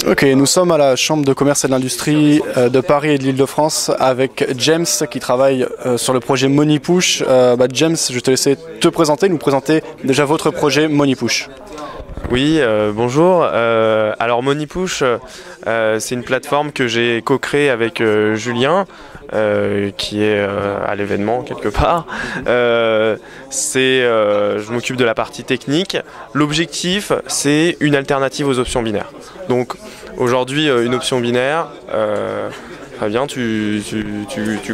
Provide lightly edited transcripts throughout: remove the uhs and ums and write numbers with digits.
Ok, nous sommes à la Chambre de commerce et de l'industrie de Paris et de l'Île-de-France avec James qui travaille sur le projet MoneyPush. James, je te laisser te présenter, nous présenter déjà votre projet MoneyPush. Oui, bonjour. Alors MoneyPush, c'est une plateforme que j'ai co-créée avec Julien, qui est à l'événement quelque part. Je m'occupe de la partie technique. L'objectif, c'est une alternative aux options binaires. Donc aujourd'hui, une option binaire, très bien, tu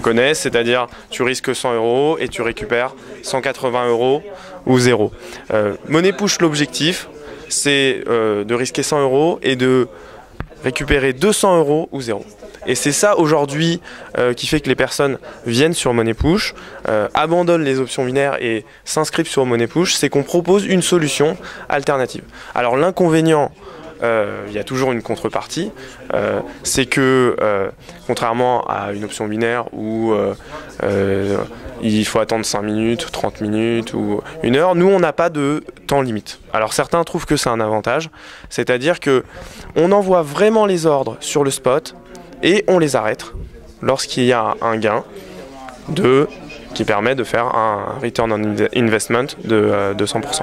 connais, c'est-à-dire tu risques 100 € et tu récupères 180 € ou 0. MoneyPush, l'objectif, c'est de risquer 100 € et de récupérer 200 € ou 0. Et c'est ça aujourd'hui qui fait que les personnes viennent sur MoneyPush, abandonnent les options binaires et s'inscrivent sur MoneyPush, c'est qu'on propose une solution alternative. Alors l'inconvénient, il y a toujours une contrepartie, c'est que contrairement à une option binaire où il faut attendre 5 minutes, 30 minutes ou 1 heure, nous on n'a pas de temps limite. Alors certains trouvent que c'est un avantage, c'est-à-dire que on envoie vraiment les ordres sur le spot et on les arrête lorsqu'il y a un gain qui permet de faire un return on investment de 100%.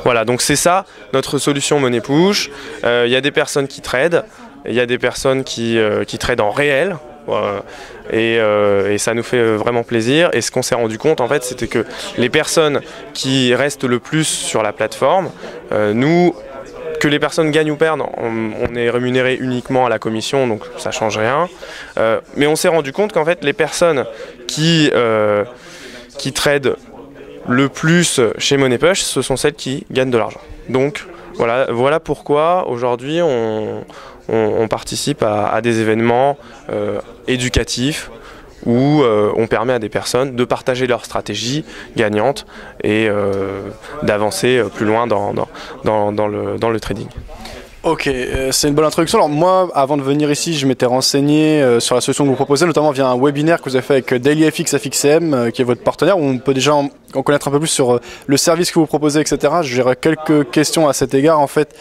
Voilà, donc c'est ça notre solution MoneyPush. Il y a des personnes qui tradent, il y a des personnes qui tradent en réel. Et ça nous fait vraiment plaisir. Et ce qu'on s'est rendu compte, en fait, c'était que les personnes qui restent le plus sur la plateforme, que les personnes gagnent ou perdent, on est rémunéré uniquement à la commission, donc ça change rien. Mais on s'est rendu compte qu'en fait, les personnes qui tradent le plus chez MoneyPush, ce sont celles qui gagnent de l'argent. Donc voilà pourquoi aujourd'hui on participe à des événements éducatifs où on permet à des personnes de partager leur stratégie gagnante et d'avancer plus loin dans le trading. Ok, c'est une bonne introduction. Alors moi, avant de venir ici, je m'étais renseigné sur la solution que vous proposez, notamment via un webinaire que vous avez fait avec DailyFX FXCM, qui est votre partenaire, où on peut déjà en connaître un peu plus sur le service que vous proposez, etc. J'aurais quelques questions à cet égard. En fait,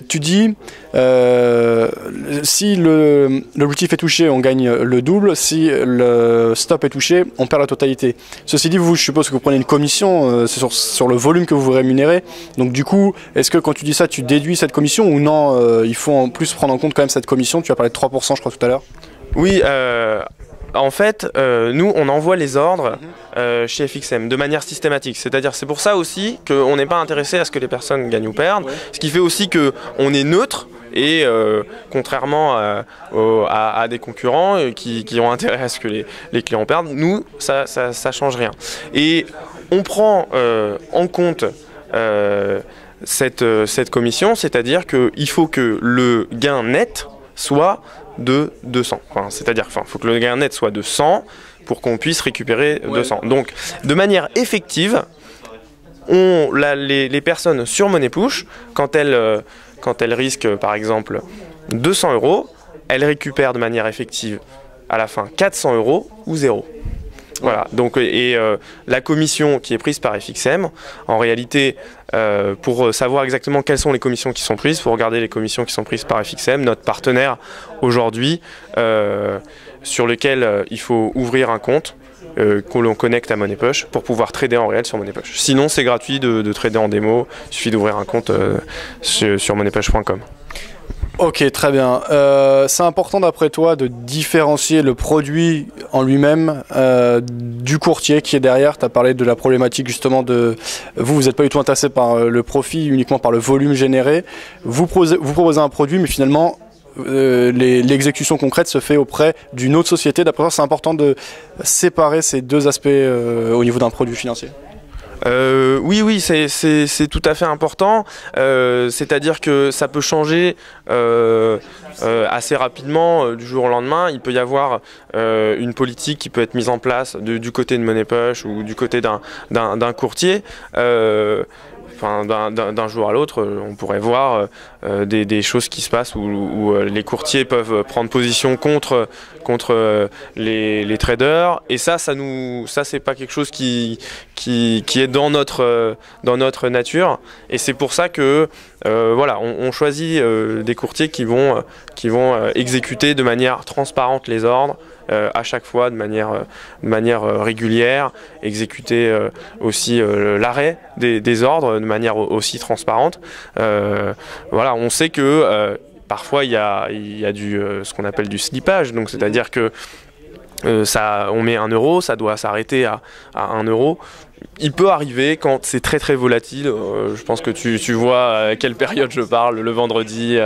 tu dis, si l'objectif est touché, on gagne le double. Si le stop est touché, on perd la totalité. Ceci dit, je suppose que vous prenez une commission sur le volume que vous vous rémunérez. Donc du coup, est-ce que quand tu dis ça, tu déduis cette commission ou non, il faut en plus prendre en compte quand même cette commission? Tu as parlé de 3%, je crois, tout à l'heure. Oui, en fait, nous, on envoie les ordres chez FXM de manière systématique. C'est-à-dire, c'est pour ça aussi qu'on n'est pas intéressé à ce que les personnes gagnent ou perdent. Ouais. Ce qui fait aussi qu'on est neutre et contrairement à des concurrents qui ont intérêt à ce que les clients perdent, nous, ça change rien. Et on prend en compte cette commission, c'est-à-dire qu'il faut que le gain net soit de 200. C'est-à-dire qu'il faut que le gain net soit de 100 pour qu'on puisse récupérer 200. Donc, de manière effective, les personnes sur MoneyPush, quand elles risquent par exemple 200 €, elles récupèrent de manière effective à la fin 400 € ou 0. Voilà, donc la commission qui est prise par FXM, en réalité, pour savoir exactement quelles sont les commissions qui sont prises, pour regarder les commissions qui sont prises par FXM, notre partenaire aujourd'hui, sur lequel il faut ouvrir un compte, qu'on l'on connecte à MoneyPush pour pouvoir trader en réel sur MoneyPush. Sinon, c'est gratuit de trader en démo, il suffit d'ouvrir un compte sur moneypush.com. Ok, très bien. C'est important d'après toi de différencier le produit en lui-même du courtier qui est derrière. Tu as parlé de la problématique justement de... Vous n'êtes pas du tout intéressé par le profit, uniquement par le volume généré. Vous proposez un produit, mais finalement, l'exécution concrète se fait auprès d'une autre société. D'après toi, c'est important de séparer ces deux aspects au niveau d'un produit financier. Oui, c'est tout à fait important. C'est-à-dire que ça peut changer assez rapidement du jour au lendemain. Il peut y avoir une politique qui peut être mise en place du côté de MoneyPush ou du côté d'un courtier. d'un jour à l'autre, on pourrait voir des choses qui se passent où les courtiers peuvent prendre position contre les traders, et ça c'est pas quelque chose qui est dans notre nature, et c'est pour ça que voilà, on choisit des courtiers qui vont exécuter de manière transparente les ordres, à chaque fois de manière régulière, exécuter aussi l'arrêt des ordres de manière aussi transparente. Voilà, on sait que parfois il y a ce qu'on appelle du slippage, donc c'est-à-dire que on met 1 euro, ça doit s'arrêter à 1 euro. Il peut arriver quand c'est très très volatile, je pense que tu vois à quelle période je parle, le vendredi.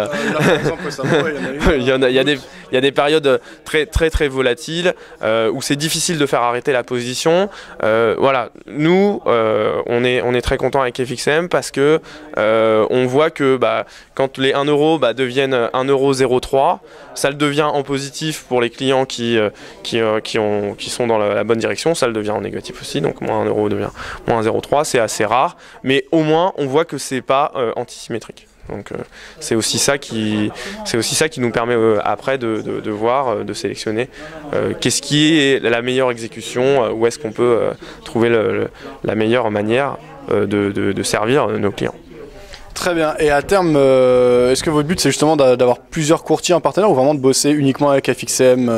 Il y a des périodes très très très volatiles où c'est difficile de faire arrêter la position. Voilà, nous on est très content avec FXM parce que on voit que quand les 1 euro deviennent 1,03 €, ça le devient en positif pour les clients qui sont dans la bonne direction, ça le devient en négatif aussi, donc moins 1 euro devient moins 0,3, c'est assez rare, mais au moins on voit que c'est pas antisymétrique. Donc c'est aussi ça qui nous permet après de voir, de sélectionner qu'est-ce qui est la meilleure exécution, où est-ce qu'on peut trouver la meilleure manière de servir nos clients. Très bien. Et à terme, est-ce que votre but c'est justement d'avoir plusieurs courtiers en partenaire ou vraiment de bosser uniquement avec FXM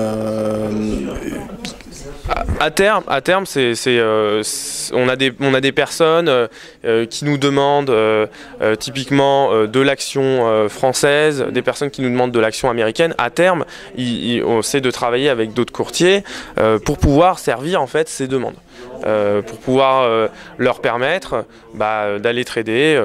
À terme, on a des personnes qui nous demandent typiquement de l'action française, des personnes qui nous demandent de l'action américaine. À terme, on essaie de travailler avec d'autres courtiers pour pouvoir servir en fait ces demandes. Pour pouvoir leur permettre d'aller trader.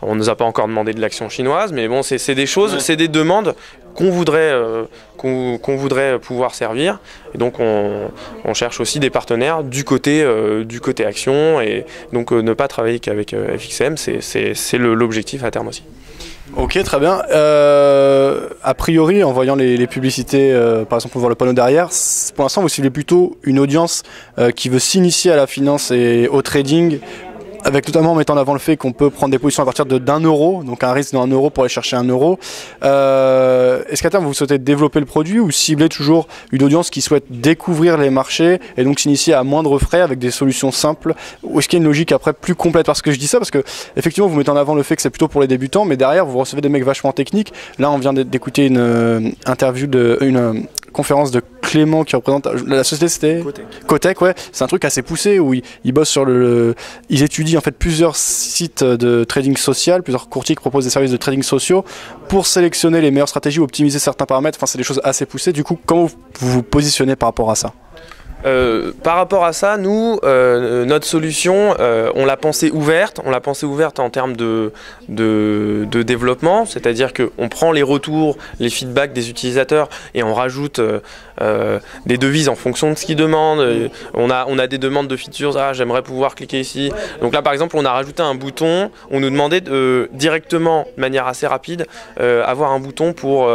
On ne nous a pas encore demandé de l'action chinoise, mais bon, c'est des choses, c'est des demandes qu'on voudrait pouvoir servir. Et donc on cherche aussi des partenaires du côté action, et donc ne pas travailler qu'avec FXM, c'est l'objectif à terme aussi. Ok, très bien. A priori, en voyant les publicités, par exemple, on voit le panneau derrière, pour l'instant, vous ciblez plutôt une audience qui veut s'initier à la finance et au trading, avec notamment en mettant en avant le fait qu'on peut prendre des positions à partir d'1 euro, donc un risque d'1 euro pour aller chercher 1 euro. Est-ce qu'à terme vous souhaitez développer le produit ou cibler toujours une audience qui souhaite découvrir les marchés et donc s'initier à moindre frais avec des solutions simples, ou est-ce qu'il y a une logique après plus complète? Parce que je dis ça parce que effectivement vous mettez en avant le fait que c'est plutôt pour les débutants, mais derrière vous recevez des mecs vachement techniques. Là on vient d'écouter une interview une conférence de Clément qui représente la société, c'était Cotech, ouais. C'est un truc assez poussé où ils bossent sur ils étudient en fait plusieurs sites de trading social, plusieurs courtiers qui proposent des services de trading sociaux pour sélectionner les meilleures stratégies, optimiser certains paramètres. Enfin, c'est des choses assez poussées. Du coup, comment vous vous positionnez par rapport à ça? Par rapport à ça, nous, notre solution, on l'a pensée ouverte. On l'a pensée ouverte en termes de développement, c'est-à-dire qu'on prend les retours, les feedbacks des utilisateurs et on rajoute des devises en fonction de ce qu'ils demandent. On a des demandes de features, j'aimerais pouvoir cliquer ici. Donc là, par exemple, on a rajouté un bouton. On nous demandait directement, de manière assez rapide, avoir un bouton pour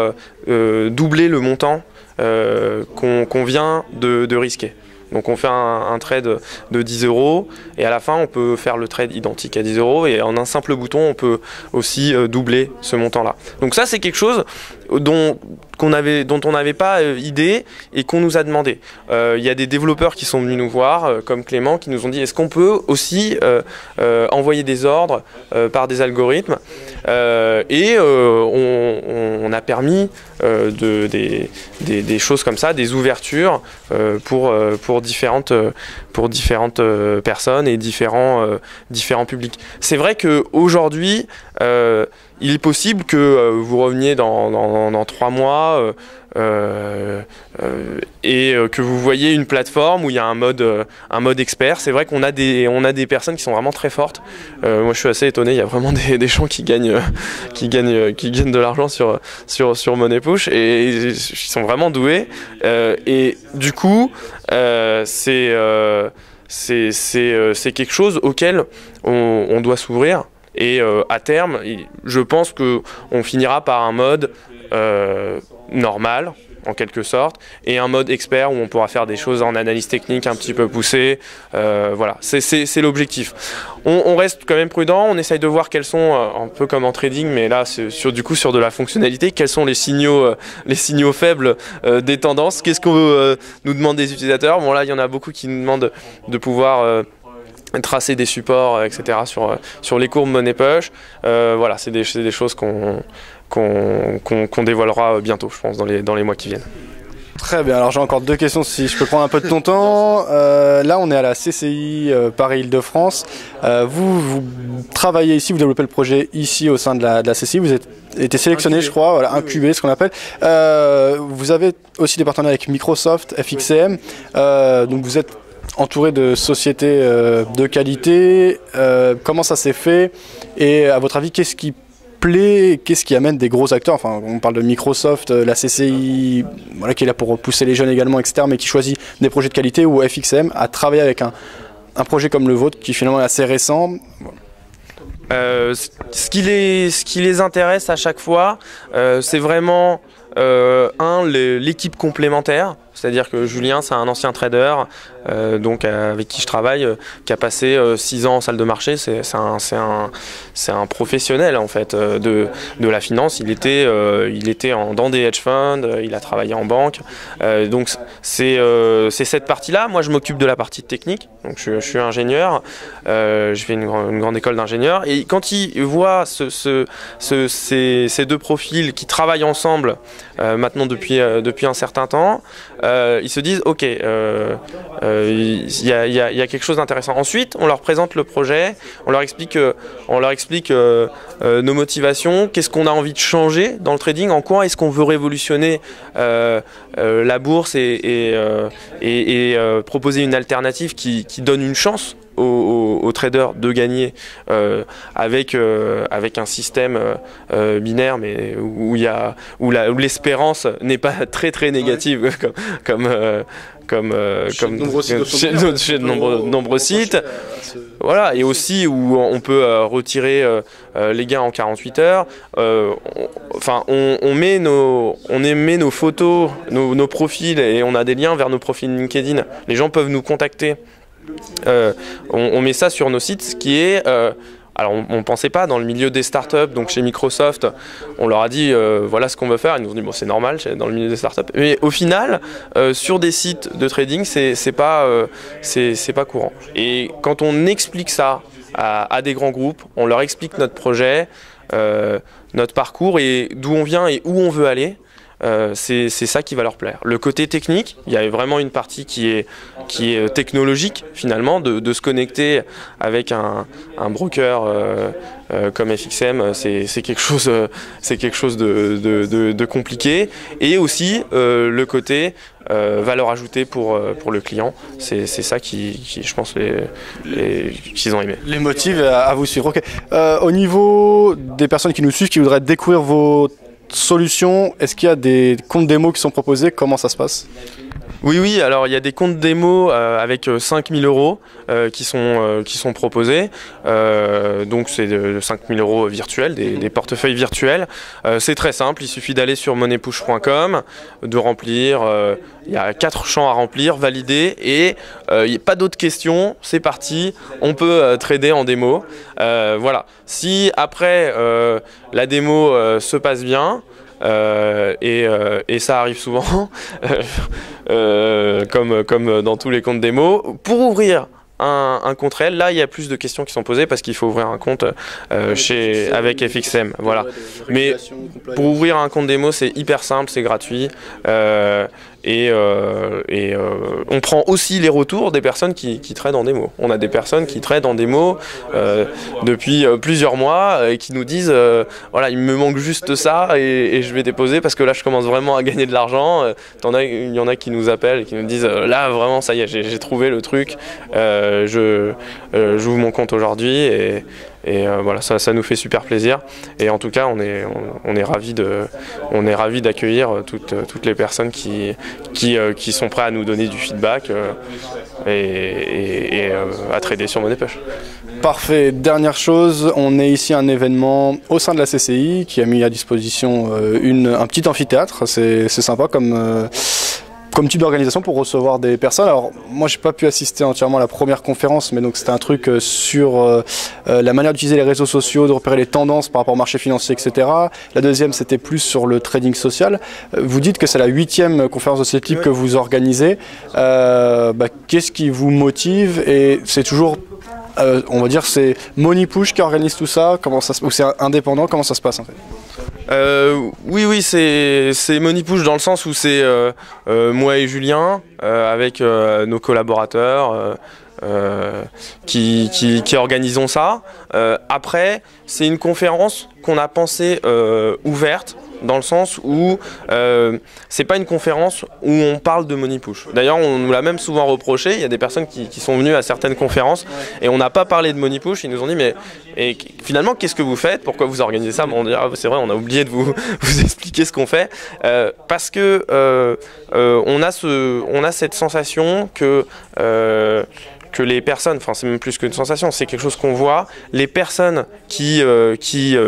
doubler le montant qu'on vient de risquer. Donc on fait un trade de 10 € et à la fin on peut faire le trade identique à 10 € et en un simple bouton on peut aussi doubler ce montant-là. Donc ça c'est quelque chose dont on n'avait pas idée et qu'on nous a demandé. Il y a des développeurs qui sont venus nous voir, comme Clément, qui nous ont dit est-ce qu'on peut aussi envoyer des ordres par des algorithmes, et on a permis des choses comme ça, des ouvertures pour différentes personnes et différents publics. C'est vrai qu'aujourd'hui, il est possible que vous reveniez dans 3 mois et que vous voyez une plateforme où il y a un mode expert. C'est vrai qu'on a des personnes qui sont vraiment très fortes. Moi, je suis assez étonné. Il y a vraiment des gens qui gagnent de l'argent sur Money Push et ils sont vraiment doués. Et du coup, c'est quelque chose auquel on doit s'ouvrir. Et à terme, je pense qu'on finira par un mode normal, en quelque sorte, et un mode expert où on pourra faire des choses en analyse technique un petit peu poussée. Voilà, c'est l'objectif. On reste quand même prudent, on essaye de voir quels sont, un peu comme en trading, mais là sur de la fonctionnalité, quels sont les signaux faibles des tendances, qu'est-ce qu'on nous demande des utilisateurs. Bon là il y en a beaucoup qui nous demandent de pouvoir tracer des supports, etc. sur les courbes money push. Voilà, c'est des choses qu'on dévoilera bientôt, je pense, dans les mois qui viennent. Très bien, alors j'ai encore 2 questions si je peux prendre un peu de ton temps. Là on est à la CCI Paris-Île-de-France. Vous travaillez ici, vous développez le projet ici au sein de la CCI, vous êtes été sélectionné incubé. Je crois, voilà, incubé, ce qu'on appelle. Vous avez aussi des partenaires avec Microsoft, FXCM, donc vous êtes entouré de sociétés de qualité. Comment ça s'est fait et à votre avis qu'est-ce qui plaît, qu'est-ce qui amène des gros acteurs, enfin on parle de Microsoft, la CCI, voilà, qui est là pour pousser les jeunes également, etc., mais qui choisit des projets de qualité, ou FXM à travailler avec un projet comme le vôtre qui finalement est assez récent. Ce qui les intéresse à chaque fois, c'est vraiment l'équipe complémentaire. C'est-à-dire que Julien, c'est un ancien trader, donc avec qui je travaille, qui a passé 6 ans en salle de marché. C'est un professionnel en fait de la finance. Il était dans des hedge funds, il a travaillé en banque. Donc c'est cette partie-là. Moi, je m'occupe de la partie technique. Donc je suis ingénieur. Je fais une grande école d'ingénieur. Et quand il voit ces 2 profils qui travaillent ensemble maintenant depuis un certain temps, ils se disent ok, il y a quelque chose d'intéressant. Ensuite, on leur présente le projet, on leur explique nos motivations, qu'est-ce qu'on a envie de changer dans le trading, en quoi est-ce qu'on veut révolutionner la bourse et proposer une alternative qui donne une chance aux traders de gagner avec un système binaire, mais où l'espérance n'est pas très négative comme chez de nombreux sites. Voilà, et aussi où on peut retirer les gains en 48 heures. Enfin, on met nos photos, nos profils, et on a des liens vers nos profils LinkedIn. Les gens peuvent nous contacter. On met ça sur nos sites, ce qui est... alors on ne pensait pas dans le milieu des startups, donc chez Microsoft, on leur a dit voilà ce qu'on veut faire. Ils nous ont dit bon, c'est normal dans le milieu des startups. Mais au final, sur des sites de trading, c'est pas courant. Et quand on explique ça à des grands groupes, on leur explique notre projet, notre parcours et d'où on vient et où on veut aller. C'est ça qui va leur plaire. Le côté technique, il y a vraiment une partie qui est technologique finalement, de se connecter avec un broker comme FXM, c'est quelque chose de compliqué. Et aussi le côté valeur ajoutée pour le client, c'est ça qui je pense qu'ils ont aimé. Les motive à vous suivre. Okay. Au niveau des personnes qui nous suivent, qui voudraient découvrir vos solutions, est-ce qu'il y a des comptes démo qui sont proposés? Comment ça se passe? Oui, alors il y a des comptes démo avec 5 000 € qui sont proposés. Donc c'est de 5 000 € virtuels, des portefeuilles virtuels. C'est très simple, il suffit d'aller sur moneypush.com, de remplir. Il y a 4 champs à remplir, valider, et il n'y a pas d'autres questions, c'est parti, on peut trader en démo. Voilà. Si après la démo se passe bien, et ça arrive souvent, comme dans tous les comptes démo, pour ouvrir un compte réel, là il y a plus de questions qui sont posées parce qu'il faut ouvrir un compte avec FXM. Voilà. Mais pour ouvrir un compte démo, c'est hyper simple, c'est gratuit. On prend aussi les retours des personnes qui tradent en démo. On a des personnes qui tradent en démo depuis plusieurs mois et qui nous disent voilà, il me manque juste ça et je vais déposer parce que là je commence vraiment à gagner de l'argent. Il y en a qui nous appellent et qui nous disent là vraiment ça y est, j'ai trouvé le truc, j'ouvre mon compte aujourd'hui et voilà, ça nous fait super plaisir. Et en tout cas, on est ravis d'accueillir toutes les personnes qui sont prêtes à nous donner du feedback. à trader sur Money Push. Parfait. Dernière chose, on est ici à un événement au sein de la CCI qui a mis à disposition un petit amphithéâtre. C'est sympa comme type d'organisation pour recevoir des personnes. Alors moi j'ai pas pu assister entièrement à la première conférence, mais donc c'était un truc sur la manière d'utiliser les réseaux sociaux, de repérer les tendances par rapport au marché financier, etc. La deuxième c'était plus sur le trading social. Vous dites que c'est la 8e conférence de ce type que vous organisez. Qu'est-ce qui vous motive? Et c'est toujours on va dire c'est Money Push qui organise tout ça, ou c'est indépendant, comment ça se passe en fait? Oui, c'est Money Push dans le sens où c'est moi et Julien avec nos collaborateurs qui organisons ça. Après, c'est une conférence qu'on a pensée ouverte, dans le sens où c'est pas une conférence où on parle de Money Push. D'ailleurs, on nous l'a même souvent reproché. Il y a des personnes qui sont venues à certaines conférences et on n'a pas parlé de Money Push. Ils nous ont dit mais finalement qu'est-ce que vous faites? Pourquoi vous organisez ça? On dit c'est vrai, on a oublié de vous expliquer ce qu'on fait parce que on a cette sensation que les personnes, enfin c'est même plus qu'une sensation, c'est quelque chose qu'on voit, les personnes qui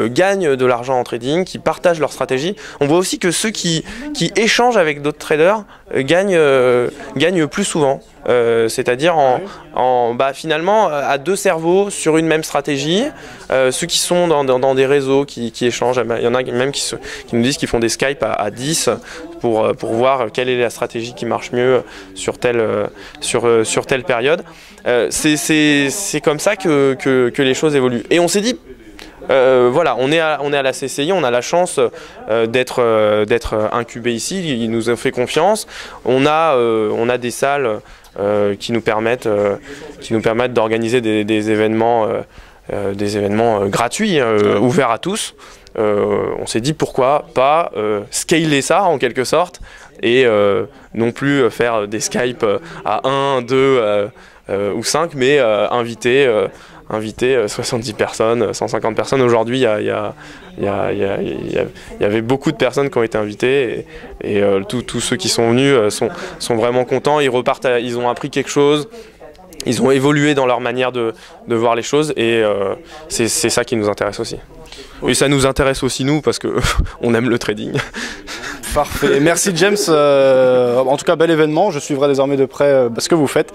gagnent de l'argent en trading, qui partagent leur stratégie, on voit aussi que ceux qui échangent avec d'autres traders gagnent plus souvent. C'est-à-dire finalement à deux cerveaux sur une même stratégie. Ceux qui sont dans des réseaux qui échangent, il y en a même qui nous disent qu'ils font des Skype à 10 pour voir quelle est la stratégie qui marche mieux sur telle période. C'est comme ça que les choses évoluent. Et on s'est dit, voilà, on est à la CCI, on a la chance d'être incubé ici, il nous a fait confiance. On a des salles qui nous permettent d'organiser des événements gratuits, ouverts à tous. On s'est dit pourquoi pas scaler ça en quelque sorte et non plus faire des Skype à 1, 2 ou 5, mais inviter 70 personnes, 150 personnes. Aujourd'hui, il y avait beaucoup de personnes qui ont été invitées et tous ceux qui sont venus sont vraiment contents. Ils repartent, ils ont appris quelque chose, ils ont évolué dans leur manière de voir les choses et c'est ça qui nous intéresse aussi. Et ça nous intéresse aussi nous parce que on aime le trading. Parfait. Merci James. En tout cas, bel événement. Je suivrai désormais de près ce que vous faites.